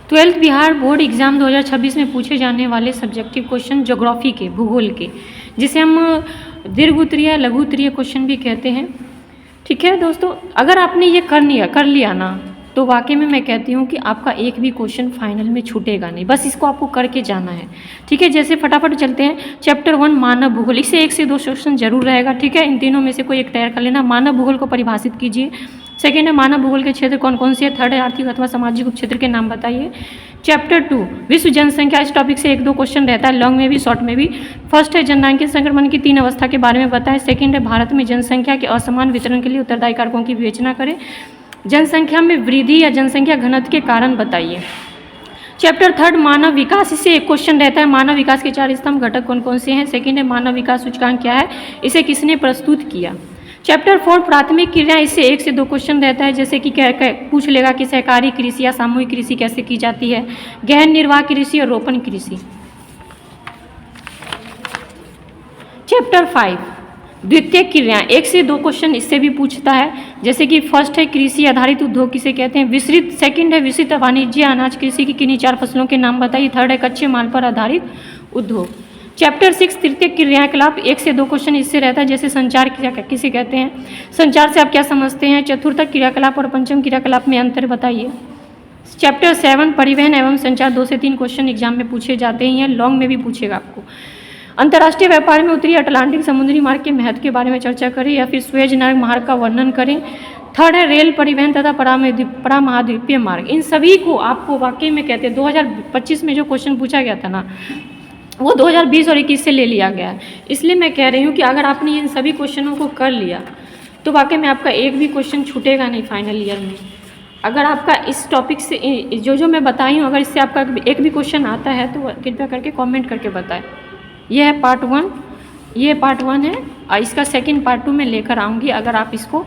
12th Bihar board exam 2026 में पूछे जाने वाले सब्जेक्टिव क्वेश्चन ज्योग्राफी के, भूगोल के, जिसे हम दीर्घ उत्तरीय लघु उत्तरीय क्वेश्चन भी कहते हैं। ठीक है दोस्तों, अगर आपने ये कर लिया ना, तो वाकई में मैं कहती हूँ कि आपका एक भी क्वेश्चन फाइनल में छूटेगा नहीं, बस इसको आपको करके जाना है। ठीक है, जैसे फटाफट चलते हैं। चैप्टर 1 मानव भूगोल, इससे 1 से 2 क्वेश्चन जरूर रहेगा। ठीक है, इन तीनों में से कोई एक तैयार कर लेना। मानव भूगोल को परिभाषित कीजिए। सेकेंड है मानव भूगोल के क्षेत्र कौन कौन से है। थर्ड है आर्थिक अथवा सामाजिक उपक्षेत्र के नाम बताइए। चैप्टर 2 विश्व जनसंख्या, इस टॉपिक से 1-2 क्वेश्चन रहता है, लॉन्ग में भी शॉर्ट में भी। फर्स्ट है जननांकीय संक्रमण की 3 अवस्था के बारे में बताएं। सेकेंड है भारत में जनसंख्या के असमान वितरण के लिए उत्तरदायी कारकों की विवेचना करें। जनसंख्या में वृद्धि या जनसंख्या घनत्व के कारण बताइए। चैप्टर 3 मानव विकास, इससे एक क्वेश्चन रहता है, मानव विकास के 4 स्तंभ घटक कौन कौन से हैं। सेकेंड है मानव विकास सूचकांक क्या है, इसे किसने प्रस्तुत किया। चैप्टर 4 प्राथमिक क्रिया, इससे 1 से 2 क्वेश्चन रहता है, जैसे कि पूछ लेगा कि सहकारी कृषि या सामूहिक कृषि कैसे की जाती है, गहन निर्वाह कृषि और रोपण कृषि। चैप्टर 5 द्वितीय क्रिया, 1 से 2 क्वेश्चन इससे भी पूछता है, जैसे कि फर्स्ट है कृषि आधारित उद्योग किसे कहते हैं। विस्तृत सेकंड है विस्तृत वाणिज्य अनाज कृषि की किन्हीं 4 फसलों के नाम बताइए। थर्ड है कच्चे माल पर आधारित उद्योग। चैप्टर 6 तृतीय क्रियाकलाप, 1 से 2 क्वेश्चन इससे रहता है, जैसे संचार क्रिया किसे कहते हैं, संचार से आप क्या समझते हैं। चतुर्थ क्रियाकलाप और पंचम क्रियाकलाप में अंतर बताइए। चैप्टर 7 परिवहन एवं संचार, 2 से 3 क्वेश्चन एग्जाम में पूछे जाते हैं, लॉन्ग में भी पूछेगा आपको। अंतर्राष्ट्रीय व्यापार में उत्तरी अटलांटिक समुद्री मार्ग के महत्व के बारे में चर्चा करें, या फिर स्वेज मार्ग का वर्णन करें। थर्ड है रेल परिवहन तथा परामहाद्वीपीय मार्ग। इन सभी को आपको वाकई में कहते हैं 2025 में जो क्वेश्चन पूछा गया था ना, वो 2020 और 21 से ले लिया गया है। इसलिए मैं कह रही हूँ कि अगर आपने इन सभी क्वेश्चनों को कर लिया तो वाकई में आपका एक भी क्वेश्चन छूटेगा नहीं फाइनल ईयर में। अगर आपका इस टॉपिक से जो मैं बताई हूँ, अगर इससे आपका एक भी क्वेश्चन आता है तो कृपया करके कमेंट करके बताएं। यह है पार्ट 1, ये पार्ट 1 है, और इसका सेकंड पार्ट 2 में लेकर आऊँगी। अगर आप इसको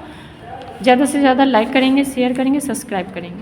ज़्यादा से ज़्यादा लाइक करेंगे, शेयर करेंगे, सब्सक्राइब करेंगे।